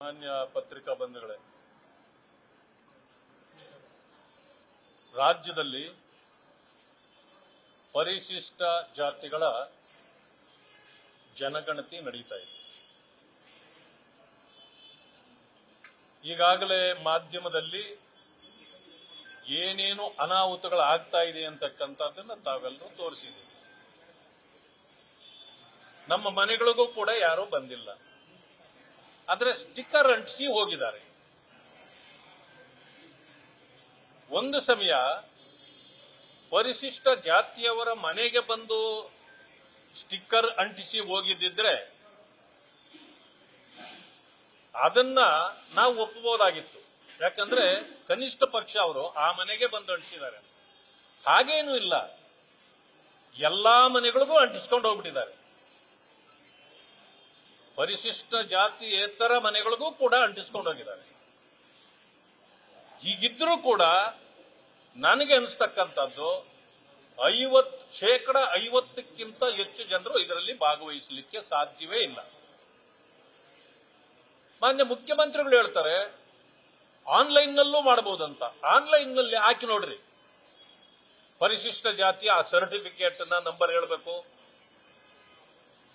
ಮಾನ್ಯ ಪತ್ರಿಕಾ ಬಂಧುಗಳೇ, ರಾಜ್ಯದಲ್ಲಿ ಪರಿಶಿಷ್ಟ ಜಾತಿಗಳ ಜನಗಣತಿ ನಡೀತಾ ಇದೆ. ಈಗಾಗಲೇ ಮಾಧ್ಯಮದಲ್ಲಿ ಏನೇನು ಅನಾಹುತಗಳು ಆಗ್ತಾ ಇದೆ ಅಂತಕ್ಕಂಥದ್ದನ್ನು ತಾವೆಲ್ಲರೂ ತೋರಿಸಿದ್ದೀವಿ. ನಮ್ಮ ಮನೆಗಳಿಗೂ ಕೂಡ ಯಾರೂ ಬಂದಿಲ್ಲ, ಆದರೆ ಸ್ಟಿಕ್ಕರ್ ಅಂಟಿಸಿ ಹೋಗಿದ್ದಾರೆ. ಒಂದು ಸಮಯ ಪರಿಶಿಷ್ಟ ಜಾತಿಯವರ ಮನೆಗೆ ಬಂದು ಸ್ಟಿಕ್ಕರ್ ಅಂಟಿಸಿ ಹೋಗಿದ್ದಿದ್ರೆ ಅದನ್ನ ನಾವು ಒಪ್ಪಬಹುದಾಗಿತ್ತು. ಯಾಕಂದ್ರೆ ಕನಿಷ್ಠ ಪಕ್ಷ ಅವರು ಆ ಮನೆಗೆ ಬಂದು ಅಂಟಿಸಿದ್ದಾರೆ. ಹಾಗೇನೂ ಇಲ್ಲ, ಎಲ್ಲಾ ಮನೆಗಳಿಗೂ ಅಂಟಿಸ್ಕೊಂಡು ಹೋಗ್ಬಿಟ್ಟಿದ್ದಾರೆ. ಪರಿಶಿಷ್ಟ ಜಾತಿಯೇತರ ಮನೆಗಳಿಗೂ ಕೂಡ ಅಂಟಿಸ್ಕೊಂಡು ಹೋಗಿದ್ದಾರೆ. ಹೀಗಿದ್ರೂ ಕೂಡ ನನಗೆ ಅನಿಸ್ತಕ್ಕಂಥದ್ದು 50% ಹೆಚ್ಚು ಜನರು ಇದರಲ್ಲಿ ಭಾಗವಹಿಸಲಿಕ್ಕೆ ಸಾಧ್ಯವೇ ಇಲ್ಲ. ಮಾನ್ಯ ಮುಖ್ಯಮಂತ್ರಿಗಳು ಹೇಳ್ತಾರೆ ಆನ್ಲೈನ್ ನಲ್ಲೂ ಮಾಡಬಹುದಂತ. ಆನ್ಲೈನ್ ನಲ್ಲಿ ಹಾಕಿ ನೋಡ್ರಿ, ಪರಿಶಿಷ್ಟ ಜಾತಿಯ ಆ ಸರ್ಟಿಫಿಕೇಟ್ ನಂಬರ್ ಹೇಳಬೇಕು,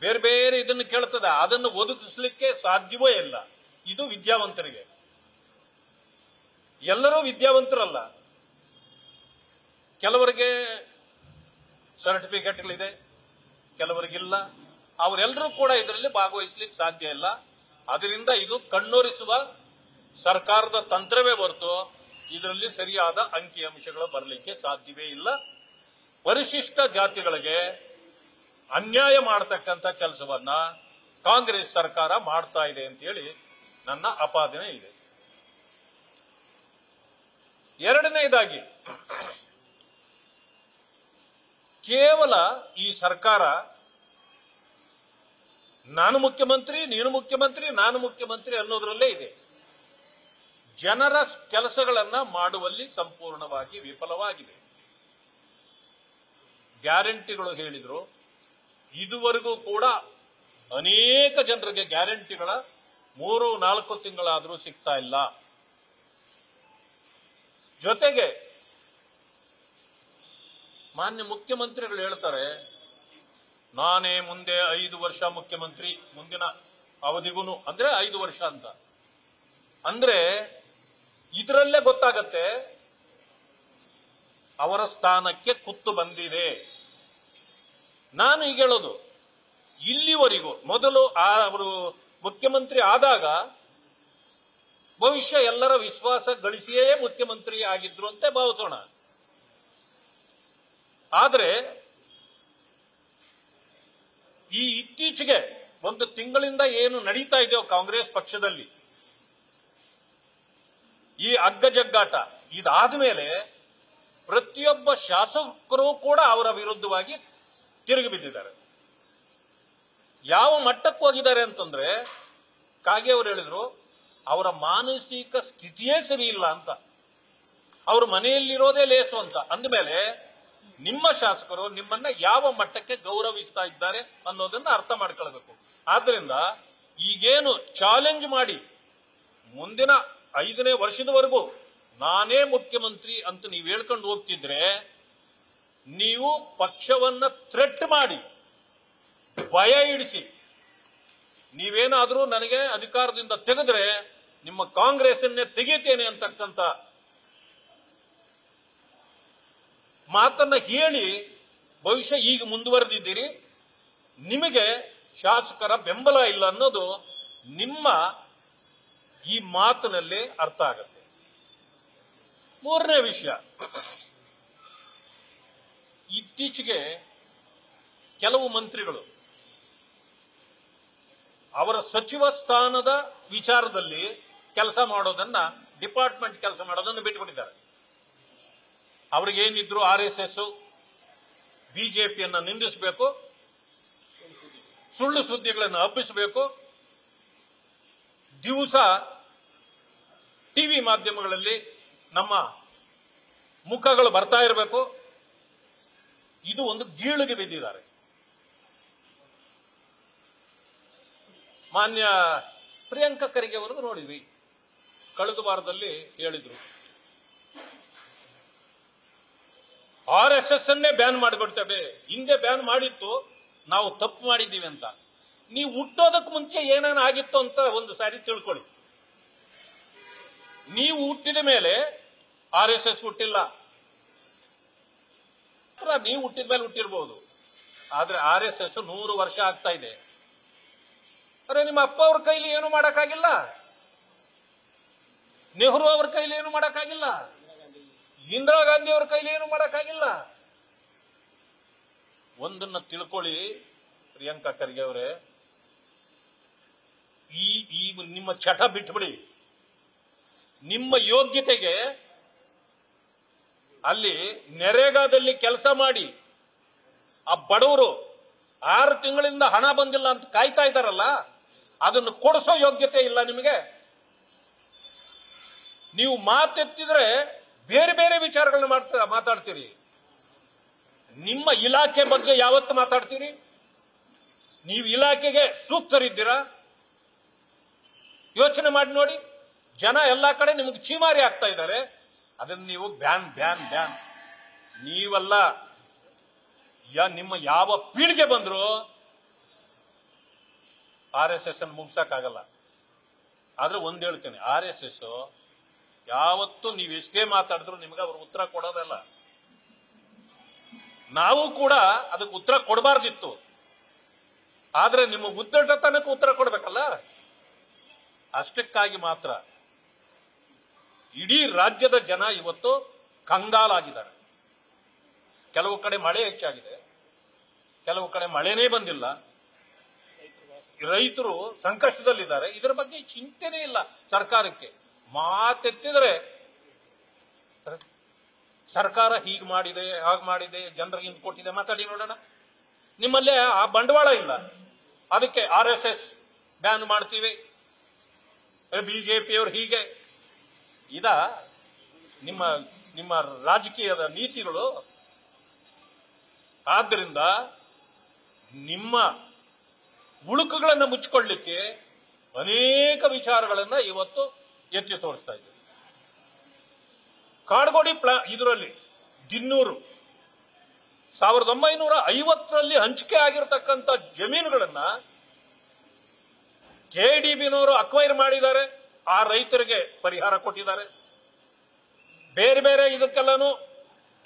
ಬೇರೆ ಬೇರೆ ಇದನ್ನು ಕೇಳ್ತದೆ, ಅದನ್ನು ಒದಗಿಸಲಿಕ್ಕೆ ಸಾಧ್ಯವೇ ಇಲ್ಲ. ಇದು ವಿದ್ಯಾವಂತರಿಗೆ. ಎಲ್ಲರೂ ವಿದ್ಯಾವಂತರಲ್ಲ, ಕೆಲವರಿಗೆ ಸರ್ಟಿಫಿಕೇಟ್ಗಳಿದೆ, ಕೆಲವರಿಗಿಲ್ಲ. ಅವರೆಲ್ಲರೂ ಕೂಡ ಇದರಲ್ಲಿ ಭಾಗವಹಿಸಲಿಕ್ಕೆ ಸಾಧ್ಯ ಇಲ್ಲ. ಅದರಿಂದ ಇದು ಕಣ್ಣೋರಿಸುವ ಸರ್ಕಾರದ ತಂತ್ರವೇ ಹೊರತು ಇದರಲ್ಲಿ ಸರಿಯಾದ ಅಂಕಿಅಂಶಗಳು ಬರಲಿಕ್ಕೆ ಸಾಧ್ಯವೇ ಇಲ್ಲ. ಪರಿಶಿಷ್ಟ ಜಾತಿಗಳಿಗೆ ಅನ್ಯಾಯ ಮಾಡತಕ್ಕಂಥ ಕೆಲಸವನ್ನ ಕಾಂಗ್ರೆಸ್ ಸರ್ಕಾರ ಮಾಡ್ತಾ ಇದೆ ಅಂತೇಳಿ ನನ್ನ ಆಪಾದನೆ ಇದೆ. ಎರಡನೇದಾಗಿ, ಕೇವಲ ಈ ಸರ್ಕಾರ ನಾನು ಮುಖ್ಯಮಂತ್ರಿ, ನೀನು ಮುಖ್ಯಮಂತ್ರಿ, ನಾನು ಮುಖ್ಯಮಂತ್ರಿ ಅನ್ನೋದ್ರಲ್ಲೇ ಇದೆ. ಜನರ ಕೆಲಸಗಳನ್ನ ಮಾಡುವಲ್ಲಿ ಸಂಪೂರ್ಣವಾಗಿ ವಿಫಲವಾಗಿದೆ. ಗ್ಯಾರಂಟಿಗಳು ಹೇಳಿದ್ರು, ಇದುವರೆಗೂ ಕೂಡ ಅನೇಕ ಜನರಿಗೆ ಗ್ಯಾರಂಟಿಗಳ 3-4 ತಿಂಗಳಾದರೂ ಸಿಗ್ತಾ ಇಲ್ಲ. ಜೊತೆಗೆ ಮಾನ್ಯ ಮುಖ್ಯಮಂತ್ರಿಗಳು ಹೇಳ್ತಾರೆ ನಾನೇ ಮುಂದೆ 5 ವರ್ಷ ಮುಖ್ಯಮಂತ್ರಿ, ಮುಂದಿನ ಅವಧಿಗೂ ಅಂದ್ರೆ 5 ವರ್ಷ ಅಂತ. ಅಂದ್ರೆ ಇದರಲ್ಲೇ ಗೊತ್ತಾಗತ್ತೆ ಅವರ ಸ್ಥಾನಕ್ಕೆ ಕುತ್ತು ಬಂದಿದೆ. ನಾನು ಈಗ ಹೇಳೋದು, ಇಲ್ಲಿವರೆಗೂ ಮೊದಲು ಅವರು ಮುಖ್ಯಮಂತ್ರಿ ಆದಾಗ ಭವಿಷ್ಯ ಎಲ್ಲರ ವಿಶ್ವಾಸ ಗಳಿಸಿಯೇ ಮುಖ್ಯಮಂತ್ರಿ ಆಗಿದ್ರು ಅಂತ ಭಾವಿಸೋಣ. ಆದರೆ ಈ ಇತ್ತೀಚೆಗೆ 1 ತಿಂಗಳಿಂದ ಏನು ನಡೀತಾ ಇದೆಯೋ ಕಾಂಗ್ರೆಸ್ ಪಕ್ಷದಲ್ಲಿ ಈ ಅಗ್ಗಜಗ್ಗಾಟ, ಇದಾದ ಮೇಲೆ ಪ್ರತಿಯೊಬ್ಬ ಶಾಸಕರು ಕೂಡ ಅವರ ವಿರುದ್ಧವಾಗಿ ತಿರುಗಿ ಬಿದ್ದಿದ್ದಾರೆ. ಯಾವ ಮಟ್ಟಕ್ಕೆ ಹೋಗಿದ್ದಾರೆ ಅಂತಂದ್ರೆ, ಕಾಗೆ ಅವರು ಹೇಳಿದ್ರು ಅವರ ಮಾನಸಿಕ ಸ್ಥಿತಿಯೇ ಸರಿ ಇಲ್ಲ ಅಂತ. ಅವ್ರ ಮನೆಯಲ್ಲಿರೋದೇ ಲೇಸು ಅಂತ ಅಂದಮೇಲೆ ನಿಮ್ಮ ಶಾಸಕರು ನಿಮ್ಮನ್ನ ಯಾವ ಮಟ್ಟಕ್ಕೆ ಗೌರವಿಸ್ತಾ ಇದ್ದಾರೆ ಅನ್ನೋದನ್ನ ಅರ್ಥ ಮಾಡ್ಕೊಳ್ಬೇಕು. ಆದ್ರಿಂದ ಈಗೇನು ಚಾಲೆಂಜ್ ಮಾಡಿ ಮುಂದಿನ 5ನೇ ವರ್ಷದವರೆಗೂ ನಾನೇ ಮುಖ್ಯಮಂತ್ರಿ ಅಂತ ನೀವು ಹೇಳ್ಕೊಂಡು ಹೋಗ್ತಿದ್ರೆ, ನೀವು ಪಕ್ಷವನ್ನ ಥ್ರೆಟ್ ಮಾಡಿ ಭಯ ಇಡಿಸಿ ನೀವೇನಾದ್ರೂ ನನಗೆ ಅಧಿಕಾರದಿಂದ ತೆಗೆದ್ರೆ ನಿಮ್ಮ ಕಾಂಗ್ರೆಸ್ಸನ್ನೇ ತೆಗೆಯುತ್ತೇನೆ ಅಂತಕ್ಕಂಥ ಮಾತನ್ನ ಹೇಳಿ ಭವಿಷ್ಯ ಈಗ ಮುಂದುವರೆದಿದ್ದೀರಿ. ನಿಮಗೆ ಶಾಸಕರ ಬೆಂಬಲ ಇಲ್ಲ ಅನ್ನೋದು ನಿಮ್ಮ ಈ ಮಾತಿನಲ್ಲಿ ಅರ್ಥ ಆಗತ್ತೆ. ಮೂರನೇ ವಿಷಯ, ಇತ್ತೀಚೆಗೆ ಕೆಲವು ಮಂತ್ರಿಗಳು ಅವರ ಸಚಿವ ಸ್ಥಾನದ ವಿಚಾರದಲ್ಲಿ ಕೆಲಸ ಮಾಡೋದನ್ನ, ಡಿಪಾರ್ಟ್ಮೆಂಟ್ ಕೆಲಸ ಮಾಡೋದನ್ನು ಬಿಟ್ಟುಬಿಟ್ಟಿದ್ದಾರೆ. ಅವ್ರಿಗೇನಿದ್ರು RSS, ಬಿಜೆಪಿಯನ್ನ ನಿಂದಿಸಬೇಕು, ಸುಳ್ಳು ಸುದ್ದಿಗಳನ್ನು ಹಬ್ಬಿಸಬೇಕು, ದಿವಸ ಟಿವಿ ಮಾಧ್ಯಮಗಳಲ್ಲಿ ನಮ್ಮ ಮುಖಗಳು ಬರ್ತಾ ಇರಬೇಕು. ಇದು ಒಂದು ಗೀಳಿಗೆ ಬಿದ್ದಿದ್ದಾರೆ. ಮಾನ್ಯ ಪ್ರಿಯಾಂಕಾ ಖರ್ಗೆ ಅವರದು ನೋಡಿದ್ವಿ, ಕಳೆದ ವಾರದಲ್ಲಿ ಹೇಳಿದ್ರು RSS ಅನ್ನೇ ಬ್ಯಾನ್ ಮಾಡಿಬಿಡ್ತೇವೆ, ಹಿಂದೆ ಬ್ಯಾನ್ ಮಾಡಿತ್ತು, ನಾವು ತಪ್ಪು ಮಾಡಿದ್ದೀವಿ ಅಂತ. ನೀವು ಹುಟ್ಟೋದಕ್ಕೆ ಮುಂಚೆ ಏನೇನು ಆಗಿತ್ತು ಅಂತ ಒಂದು ಸಾರಿ ತಿಳ್ಕೊಳ್ಳಿ. ನೀವು ಹುಟ್ಟಿದ ಮೇಲೆ RSS ಹುಟ್ಟಿಲ್ಲ, ನೀವು ಹುಟ್ಟಿದ ಮೇಲೆ ಹುಟ್ಟಿರ್ಬೋದು, ಆದ್ರೆ RSS 100 ವರ್ಷ ಆಗ್ತಾ ಇದೆ. ಅರೆ ನಿಮ್ಮ ಅಪ್ಪ ಅವ್ರ ಕೈಲಿ ಏನು ಮಾಡಕ್ಕಾಗಿಲ್ಲ, ನೆಹರು ಅವ್ರ ಕೈಲಿ ಏನು ಮಾಡಕ್ಕಾಗಿಲ್ಲ, ಇಂದಿರಾ ಗಾಂಧಿ ಅವ್ರ ಕೈಲಿ ಏನು ಮಾಡಕ್ಕಾಗಿಲ್ಲ. ಒಂದನ್ನ ತಿಳ್ಕೊಳ್ಳಿ ಪ್ರಿಯಾಂಕಾ ಖರ್ಗೆ ಅವರೇ, ಈ ನಿಮ್ಮ ಚಟ ಬಿಟ್ಬಿಡಿ. ನಿಮ್ಮ ಯೋಗ್ಯತೆಗೆ ಅಲ್ಲಿ ನರೇಗಾದಲ್ಲಿ ಕೆಲಸ ಮಾಡಿ ಆ ಬಡವರು 6 ತಿಂಗಳಿಂದ ಹಣ ಬಂದಿಲ್ಲ ಅಂತ ಕಾಯ್ತಾ ಇದ್ದಾರಲ್ಲ, ಅದನ್ನು ಕೊಡಿಸೋ ಯೋಗ್ಯತೆ ಇಲ್ಲ ನಿಮಗೆ. ನೀವು ಮಾತೆತ್ತಿದ್ರೆ ಬೇರೆ ಬೇರೆ ವಿಚಾರಗಳನ್ನ ಮಾತಾಡ್ತೀರಿ. ನಿಮ್ಮ ಇಲಾಖೆ ಬಗ್ಗೆ ಯಾವತ್ತು ಮಾತಾಡ್ತೀರಿ? ನೀವು ಇಲಾಖೆಗೆ ಸೂಕ್ತರಿದ್ದೀರಾ? ಯೋಚನೆ ಮಾಡಿ ನೋಡಿ. ಜನ ಎಲ್ಲಾ ಕಡೆ ನಿಮಗೆ ಚೀಮಾರಿ ಆಗ್ತಾ ಇದ್ದಾರೆ, ಅದನ್ನು ನೀವು ಬ್ಯಾನ್ ಬ್ಯಾನ್ ಬ್ಯಾನ್ ನೀವಲ್ಲ. ನಿಮ್ಮ ಯಾವ ಪೀಳಿಗೆ ಬಂದ್ರು RSS ಅನ್ನು ಮುಗಿಸಕ್ಕಾಗಲ್ಲ. ಆದ್ರೆ ಒಂದ್ ಹೇಳ್ತೇನೆ, RSS ಯಾವತ್ತು ನೀವು ಎಷ್ಟೇ ಮಾತಾಡಿದ್ರು ನಿಮ್ಗೆ ಅವ್ರು ಉತ್ತರ ಕೊಡೋದಲ್ಲ. ನಾವು ಕೂಡ ಅದಕ್ಕೆ ಉತ್ತರ ಕೊಡಬಾರ್ದಿತ್ತು, ಆದ್ರೆ ನಿಮ್ಮ ಉದ್ದಟತನಕ್ಕೆ ಉತ್ತರ ಕೊಡ್ಬೇಕಲ್ಲ. ಅಷ್ಟಕ್ಕಾಗಿ ಮಾತ್ರ ಇಡೀ ರಾಜ್ಯದ ಜನ ಇವತ್ತು ಕಂಗಾಲಾಗಿದ್ದಾರೆ. ಕೆಲವು ಕಡೆ ಮಳೆ ಹೆಚ್ಚಾಗಿದೆ, ಕೆಲವು ಕಡೆ ಮಳೆನೇ ಬಂದಿಲ್ಲ, ರೈತರು ಸಂಕಷ್ಟದಲ್ಲಿದ್ದಾರೆ. ಇದರ ಬಗ್ಗೆ ಚಿಂತೆನೇ ಇಲ್ಲ ಸರ್ಕಾರಕ್ಕೆ. ಮಾತೆತ್ತಿದ್ರೆ ಸರ್ಕಾರ ಹೀಗೆ ಮಾಡಿದೆ, ಹಾಗೆ ಮಾಡಿದೆ, ಜನರಿಗೆ ಹಿಂದೆ ಕೊಟ್ಟಿದೆ, ಮಾತಾಡಿ ನೋಡೋಣ. ನಿಮ್ಮಲ್ಲೇ ಆ ಬಂಡವಾಳ ಇಲ್ಲ, ಅದಕ್ಕೆ RSS ಬ್ಯಾನ್ ಮಾಡ್ತೀವಿ, ಬಿಜೆಪಿಯವರು ಹೀಗೆ. ಇದ ನಿಮ್ಮ ರಾಜಕೀಯದ ನೀತಿಗಳು? ಆದ್ದರಿಂದ ನಿಮ್ಮ ಉಳುಕುಗಳನ್ನು ಮುಚ್ಚಿಕೊಳ್ಳಲಿಕ್ಕೆ ಅನೇಕ ವಿಚಾರಗಳನ್ನ ಇವತ್ತು ಎತ್ತಿ ತೋರಿಸ್ತಾ ಇದ್ದೀವಿ. ಕಾಡ್ಗೋಡಿ ಇದರಲ್ಲಿ ದಿನ್ನೂರು 1950ರಲ್ಲಿ ಹಂಚಿಕೆ ಆಗಿರತಕ್ಕಂಥ ಜಮೀನುಗಳನ್ನ KDBನವರು ಅಕ್ವೈರ್ ಮಾಡಿದ್ದಾರೆ, ಆ ರೈತರಿಗೆ ಪರಿಹಾರ ಕೊಟ್ಟಿದ್ದಾರೆ. ಬೇರೆ ಬೇರೆ ಇದಕ್ಕೆಲ್ಲನೂ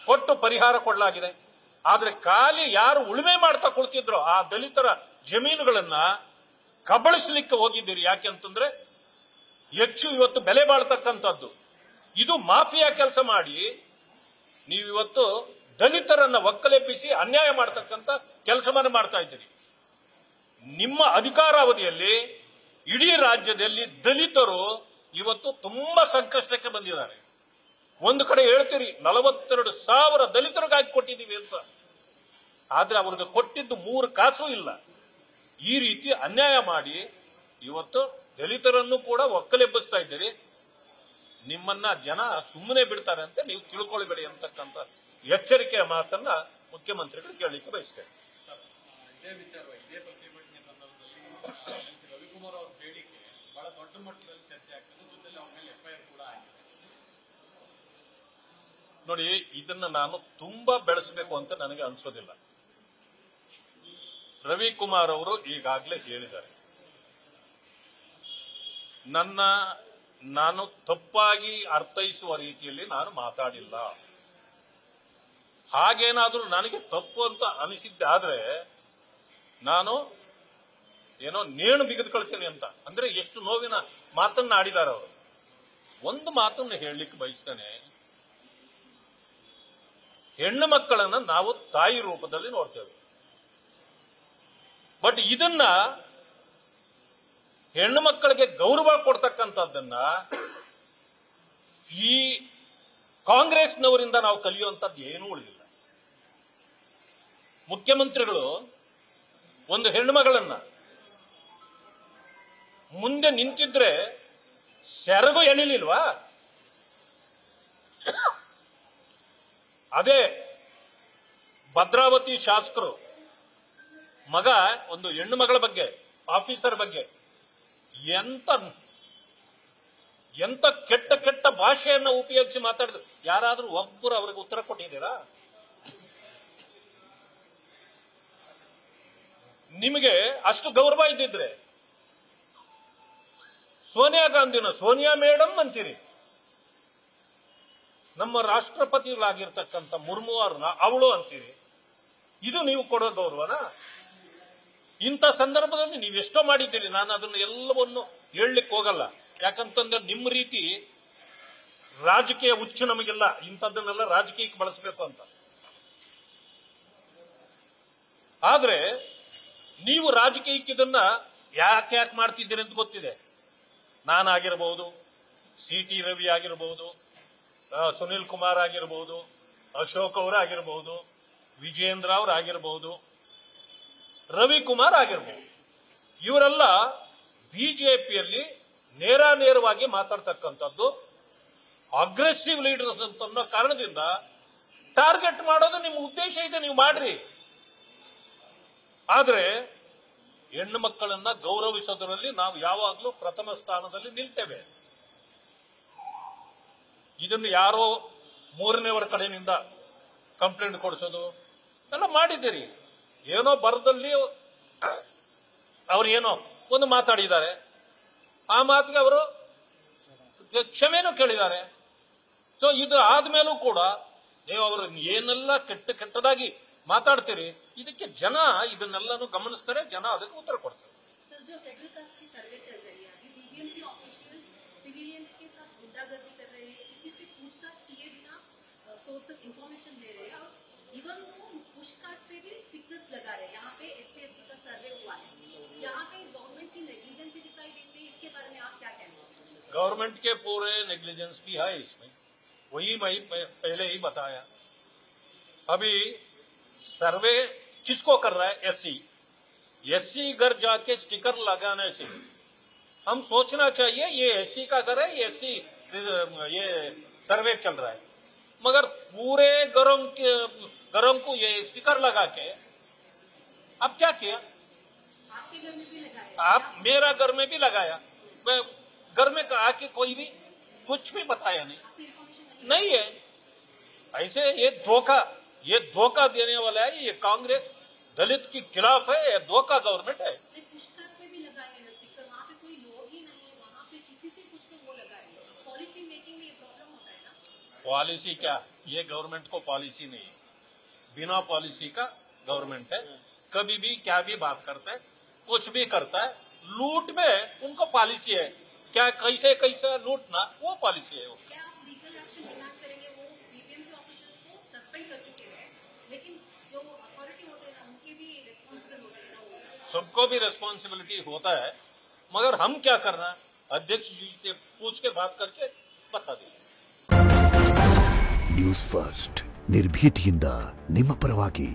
ಕೊಟ್ಟು ಪರಿಹಾರ ಕೊಡಲಾಗಿದೆ. ಆದ್ರೆ ಖಾಲಿ ಯಾರು ಉಳುಮೆ ಮಾಡ್ತಾ ಕುಳಿತಿದ್ರು ಆ ದಲಿತರ ಜಮೀನುಗಳನ್ನ ಕಬಳಿಸಲಿಕ್ಕೆ ಹೋಗಿದ್ದೀರಿ. ಯಾಕೆಂತಂದ್ರೆ ಹೆಚ್ಚು ಇವತ್ತು ಬೆಲೆ ಬಾಳ್ತಕ್ಕಂಥದ್ದು. ಇದು ಮಾಫಿಯಾ ಕೆಲಸ ಮಾಡಿ ನೀವಿವತ್ತು ದಲಿತರನ್ನ ಒಕ್ಕಲೆಬ್ಬಿಸಿ ಅನ್ಯಾಯ ಮಾಡತಕ್ಕಂಥ ಕೆಲಸವನ್ನು ಮಾಡ್ತಾ ಇದ್ದೀರಿ. ನಿಮ್ಮ ಅಧಿಕಾರಾವಧಿಯಲ್ಲಿ ಇಡೀ ರಾಜ್ಯದಲ್ಲಿ ದಲಿತರು ಇವತ್ತು ತುಂಬಾ ಸಂಕಷ್ಟಕ್ಕೆ ಬಂದಿದ್ದಾರೆ. ಒಂದು ಕಡೆ ಹೇಳ್ತೀರಿ 42,000 ದಲಿತರಿಗಾಗಿ ಕೊಟ್ಟಿದ್ದೀವಿ ಅಂತ, ಆದ್ರೆ ಅವ್ರಿಗೆ ಕೊಟ್ಟಿದ್ದು 3 ಕಾಸು ಇಲ್ಲ. ಈ ರೀತಿ ಅನ್ಯಾಯ ಮಾಡಿ ಇವತ್ತು ದಲಿತರನ್ನು ಕೂಡ ಒಕ್ಕಲೆಬ್ಬಿಸ್ತಾ ಇದ್ದೀರಿ. ನಿಮ್ಮನ್ನ ಜನ ಸುಮ್ಮನೆ ಬಿಡ್ತಾರೆ ಅಂತ ನೀವು ತಿಳ್ಕೊಳ್ಬೇಡಿ ಅಂತಕ್ಕಂಥ ಎಚ್ಚರಿಕೆಯ ಮಾತನ್ನ ಮುಖ್ಯಮಂತ್ರಿಗಳು ಕೇಳಲಿಕ್ಕೆ ಬಯಸ್ತೇನೆ. ಇದೇ ವಿಚಾರವಾಗಿ ಇದೇ ಪ್ರತಿಭಟನೆ ಸಂದರ್ಭದಲ್ಲಿ ರವಿಕುಮಾರ್ ಅವರ ಹೇಳಿಕೆ ಬಹಳ ದೊಡ್ಡ ಮಟ್ಟದಲ್ಲಿ ಚರ್ಚೆ ಆಗ್ತದೆ, ಜೊತೆಲಿ ಅವ್ರ ಮೇಲೆ FIR ಕೂಡ ಆಗಿದೆ. ನೋಡಿ, ಇದನ್ನ ನಾನು ತುಂಬಾ ಬೆಳೆಸಬೇಕು ಅಂತ ನನಗೆ ಅನ್ಸೋದಿಲ್ಲ. ರವಿಕುಮಾರ್ ಅವರು ಈಗಾಗಲೇ ಹೇಳಿದ್ದಾರೆ, ನಾನು ತಪ್ಪಾಗಿ ಅರ್ಥೈಸುವ ರೀತಿಯಲ್ಲಿ ನಾನು ಮಾತಾಡಿಲ್ಲ. ಹಾಗೇನಾದ್ರೂ ನನಗೆ ತಪ್ಪು ಅಂತ ಅನಿಸಿದ್ದಾದ್ರೆ ನಾನು ಏನೋ ನೇಣು ಬಿಗಿದುಕೊಳ್ತೇನೆ ಅಂತ. ಅಂದ್ರೆ ಎಷ್ಟು ನೋವಿನ ಮಾತನ್ನ ಆಡಿದ್ದಾರೆ ಅವರು. ಒಂದು ಮಾತನ್ನು ಹೇಳಲಿಕ್ಕೆ ಬಯಸ್ತೇನೆ, ಹೆಣ್ಣು ಮಕ್ಕಳನ್ನ ನಾವು ತಾಯಿ ರೂಪದಲ್ಲಿ ನೋಡ್ತೇವೆ. ಬಟ್ ಇದನ್ನ ಹೆಣ್ಣು ಮಕ್ಕಳಿಗೆ ಗೌರವ ಕೊಡ್ತಕ್ಕಂಥದ್ದನ್ನ ಈ ಕಾಂಗ್ರೆಸ್ನವರಿಂದ ನಾವು ಕಲಿಯುವಂಥದ್ದು ಏನೂ ಉಳಿದಿಲ್ಲ. ಮುಖ್ಯಮಂತ್ರಿಗಳು ಒಂದು ಹೆಣ್ಣು ಮಗಳನ್ನ ಮುಂದೆ ನಿಂತಿದ್ರೆ ಸೆರಗು ಎಳಿಲಿಲ್ವಾ? ಅದೇ ಭದ್ರಾವತಿ ಶಾಸಕರು ಮಗ ಒಂದು ಹೆಣ್ಣು ಮಗಳ ಬಗ್ಗೆ, ಆಫೀಸರ್ ಬಗ್ಗೆ ಎಂತ ಎಂತ ಕೆಟ್ಟ ಕೆಟ್ಟ ಭಾಷೆಯನ್ನ ಉಪಯೋಗಿಸಿ ಮಾತಾಡಿದ್ರು. ಯಾರಾದ್ರೂ ಒಬ್ಬರು ಅವ್ರಿಗೆ ಉತ್ತರ ಕೊಟ್ಟಿದ್ದೀರಾ? ನಿಮಗೆ ಅಷ್ಟು ಗೌರವ ಇದ್ದಿದ್ರೆ ಸೋನಿಯಾ ಗಾಂಧಿನ ಸೋನಿಯಾ ಮೇಡಮ್ ಅಂತೀರಿ, ನಮ್ಮ ರಾಷ್ಟ್ರಪತಿಗಳಾಗಿರ್ತಕ್ಕಂಥ ಮುರ್ಮು ಅವ್ರನ್ನ ಅವಳು ಅಂತೀರಿ. ಇದು ನೀವು ಕೊಡೋ ಗೌರವನ? ಇಂಥ ಸಂದರ್ಭದಲ್ಲಿ ನೀವೆಷ್ಟೋ ಮಾಡಿದ್ದೀರಿ. ನಾನು ಅದನ್ನ ಎಲ್ಲವನ್ನು ಹೇಳಲಿಕ್ಕೆ ಹೋಗಲ್ಲ. ಯಾಕಂತಂದ್ರೆ ನಿಮ್ಮ ರೀತಿ ರಾಜಕೀಯ ಹುಚ್ಚು ನಮಗಿಲ್ಲ. ಇಂಥದ್ದನ್ನೆಲ್ಲ ರಾಜಕೀಯಕ್ಕೆ ಬಳಸಬೇಕು ಅಂತ. ಆದ್ರೆ ನೀವು ರಾಜಕೀಯಕ್ಕೆ ಇದನ್ನ ಯಾಕೆ ಮಾಡ್ತಿದ್ದೀರಿ ಅಂತ ಗೊತ್ತಿದೆ. ನಾನಾಗಿರ್ಬಹುದು, ಸಿ.ಟಿ. ರವಿ ಆಗಿರ್ಬಹುದು, ಸುನಿಲ್ ಕುಮಾರ್ ಆಗಿರ್ಬಹುದು, ಅಶೋಕ್ ಅವರಾಗಿರ್ಬಹುದು, ವಿಜೇಂದ್ರ ಅವರಾಗಿರ್ಬಹುದು, ರವಿಕುಮಾರ್ ಆಗಿರ್ಬಹುದು. ಇವರೆಲ್ಲ ಬಿಜೆಪಿಯಲ್ಲಿ ನೇರವಾಗಿ ಮಾತಾಡ್ತಕ್ಕಂಥದ್ದು ಅಗ್ರೆಸಿವ್ ಲೀಡರ್ಸ್ ಅಂತ ಅನ್ನೋ ಕಾರಣದಿಂದ ಟಾರ್ಗೆಟ್ ಮಾಡೋದು ನಿಮ್ಮ ಉದ್ದೇಶ ಇದೆ, ನೀವು ಮಾಡ್ರಿ. ಆದ್ರೆ ಹೆಣ್ಣು ಮಕ್ಕಳನ್ನ ಗೌರವಿಸೋದರಲ್ಲಿ ನಾವು ಯಾವಾಗಲೂ ಪ್ರಥಮ ಸ್ಥಾನದಲ್ಲಿ ನಿಲ್ತೇವೆ. ಇದನ್ನು ಯಾರೋ ಮೂರನೇವರ ಕಡೆಯಿಂದ ಕಂಪ್ಲೇಂಟ್ ಕೊಡಿಸೋದು ಎಲ್ಲ ಮಾಡಿದ್ದೀರಿ. ಏನೋ ಬರದಲ್ಲಿ ಅವ್ರು ಏನೋ ಒಂದು ಮಾತಾಡಿದ್ದಾರೆ, ಆ ಮಾತಿಗೆ ಅವರು ಕ್ಷಮೆನೂ ಕೇಳಿದ್ದಾರೆ. ಸೊ ಇದು ಆದ್ಮೇಲೂ ಕೂಡ ನೀವು ಅವರು ಏನೆಲ್ಲ ಕೆಟ್ಟದಾಗಿ ಮಾತಾಡ್ತೀರಿ, ಇದಕ್ಕೆ ಜನ ಇದನ್ನೆಲ್ಲನೂ ಗಮನಿಸ್ತಾರೆ, ಜನ ಅದಕ್ಕೆ ಉತ್ತರ ಕೊಡ್ತಾರೆ. गवर्नमेंट के पूरे नेग्लिजेंस भी है इसमें, वही मैं पहले ही बताया. अभी सर्वे किसको कर रहा है? एससी घर जाके स्टिकर लगाने से हम सोचना चाहिए ये एससी का घर है, ये सर्वे चल रहा है. मगर पूरे घरों को ये स्टिकर लगा के अब क्या किया? आपके घर में भी लगाया, आप मेरा घर में भी लगाया. घर में आके कोई भी कुछ भी बताया नहीं है. ऐसे ये धोखा देने वाला है. ये कांग्रेस दलित के खिलाफ है, ये धोखा गवर्नमेंट है. पुष्कर पे भी लगाए हैं स्टिकर, वहाँ पे कोई लोग ही नहीं है, वहाँ पे किसी से कुछ तो वो लगाए. पॉलिसी मेकिंग में ये प्रॉब्लम होता है ना. पॉलिसी क्या, ये गवर्नमेंट को पॉलिसी नहीं है. बिना पॉलिसी का गवर्नमेंट है. कभी भी क्या भी बात करता है, कुछ भी करता है. लूट में उनको पॉलिसी है. क्या कैसे लूटना, वो पॉलिसी है. क्या आप लीगल एक्शन डिमांड करेंगे? वो ईवीएम के ऑफिसर्स को सस्पेंड कर चुके हैं, लेकिन जो अथॉरिटी होते हैं ना, उनके भी रिस्पॉन्सिबल होते हैं. सबको भी रिस्पॉन्सिबिलिटी होता है, मगर हम क्या करना, अध्यक्ष जी से पूछ के बात करके बता देंगे. ನ್ಯೂಸ್ ಫಸ್ಟ್ ನಿರ್ಭೀತಿಯಿಂದ ನಿಮ್ಮ ಪರವಾಗಿ.